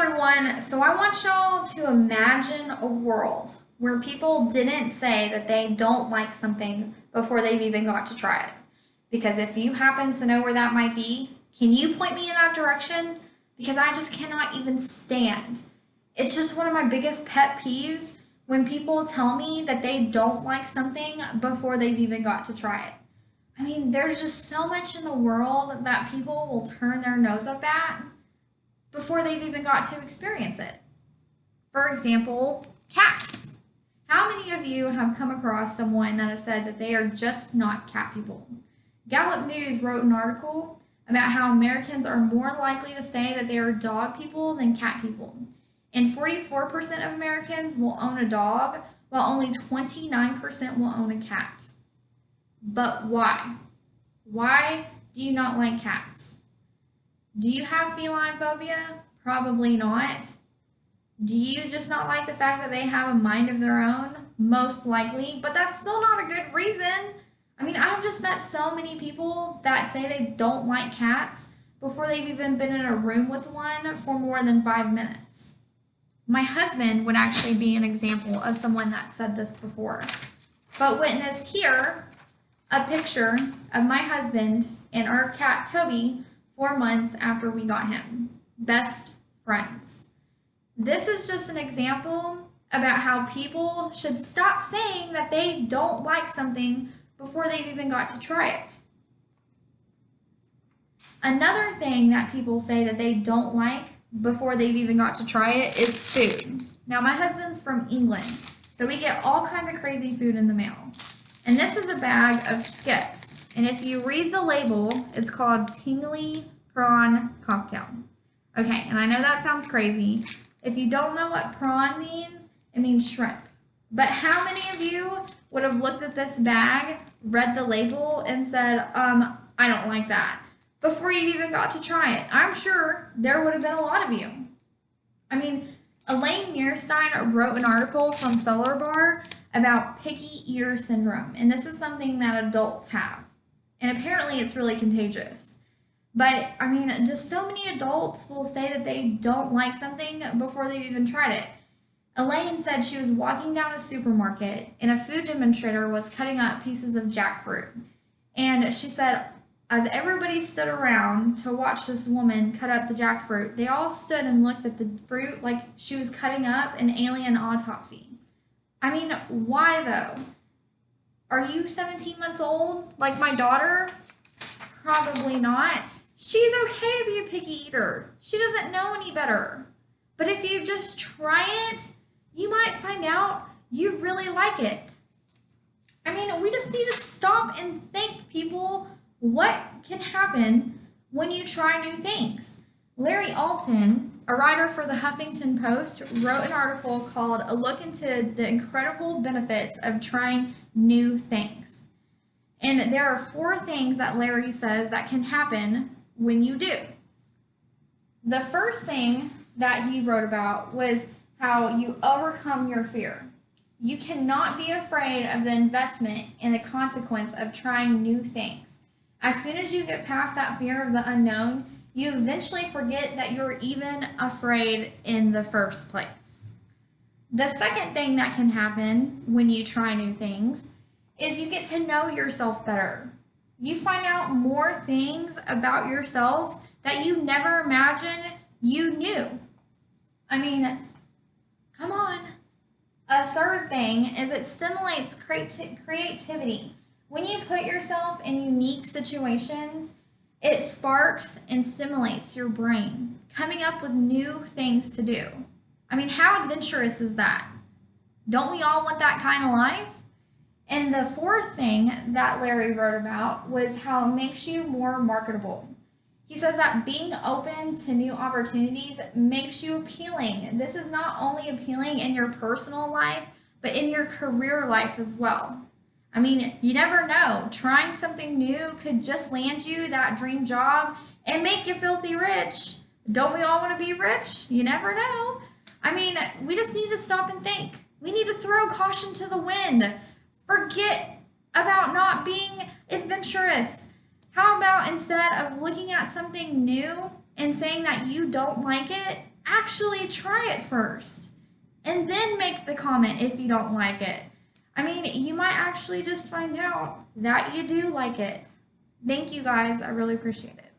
everyone. So I want y'all to imagine a world where people didn't say that they don't like something before they've even got to try it. Because if you happen to know where that might be, can you point me in that direction? Because I just cannot even stand. It's just one of my biggest pet peeves when people tell me that they don't like something before they've even got to try it. I mean, there's just so much in the world that people will turn their nose up at before they've even got to experience it. For example, cats. How many of you have come across someone that has said that they are just not cat people? Gallup News wrote an article about how Americans are more likely to say that they are dog people than cat people. And 44% of Americans will own a dog, while only 29% will own a cat. But why? Why do you not like cats? Do you have feline phobia? Probably not. Do you just not like the fact that they have a mind of their own? Most likely, but that's still not a good reason. I mean, I've just met so many people that say they don't like cats before they've even been in a room with one for more than 5 minutes. My husband would actually be an example of someone that said this before. But witness here a picture of my husband and our cat Toby 4 months after we got him. Best friends. This is just an example about how people should stop saying that they don't like something before they've even got to try it. Another thing that people say that they don't like before they've even got to try it is food. Now, my husband's from England, so we get all kinds of crazy food in the mail. And this is a bag of Skips. And if you read the label, it's called Tingly Prawn Cocktail. Okay, and I know that sounds crazy. If you don't know what prawn means, it means shrimp. But how many of you would have looked at this bag, read the label, and said, I don't like that, before you even got to try it? I'm sure there would have been a lot of you. I mean, Elaine Muirstein wrote an article from Solar Bar about picky eater syndrome, and this is something that adults have. And apparently it's really contagious. But, I mean, just so many adults will say that they don't like something before they've even tried it. Elaine said she was walking down a supermarket and a food demonstrator was cutting up pieces of jackfruit. And she said, as everybody stood around to watch this woman cut up the jackfruit, they all stood and looked at the fruit like she was cutting up an alien autopsy. I mean, why though? Are you 17 months old, like my daughter? Probably not. She's okay to be a picky eater. She doesn't know any better. But if you just try it, you might find out you really like it. I mean, we just need to stop and think, people, what can happen when you try new things? Larry Alton, a writer for the Huffington Post, wrote an article called A Look into the Incredible Benefits of Trying New Things. And there are 4 things that Larry says that can happen when you do. The first thing that he wrote about was how you overcome your fear. You cannot be afraid of the investment and the consequence of trying new things. As soon as you get past that fear of the unknown, you eventually forget that you're even afraid in the first place. The second thing that can happen when you try new things is you get to know yourself better. You find out more things about yourself that you never imagined you knew. I mean, come on. A third thing is it stimulates creativity. When you put yourself in unique situations, it sparks and stimulates your brain, coming up with new things to do. I mean, how adventurous is that? Don't we all want that kind of life? And the fourth thing that Larry wrote about was how it makes you more marketable. He says that being open to new opportunities makes you appealing. This is not only appealing in your personal life, but in your career life as well. I mean, you never know. Trying something new could just land you that dream job and make you filthy rich. Don't we all want to be rich? You never know. I mean, we just need to stop and think. We need to throw caution to the wind. Forget about not being adventurous. How about instead of looking at something new and saying that you don't like it, Actually try it first and then make the comment if you don't like it. I mean, you might actually just find out that you do like it. Thank you guys. I really appreciate it.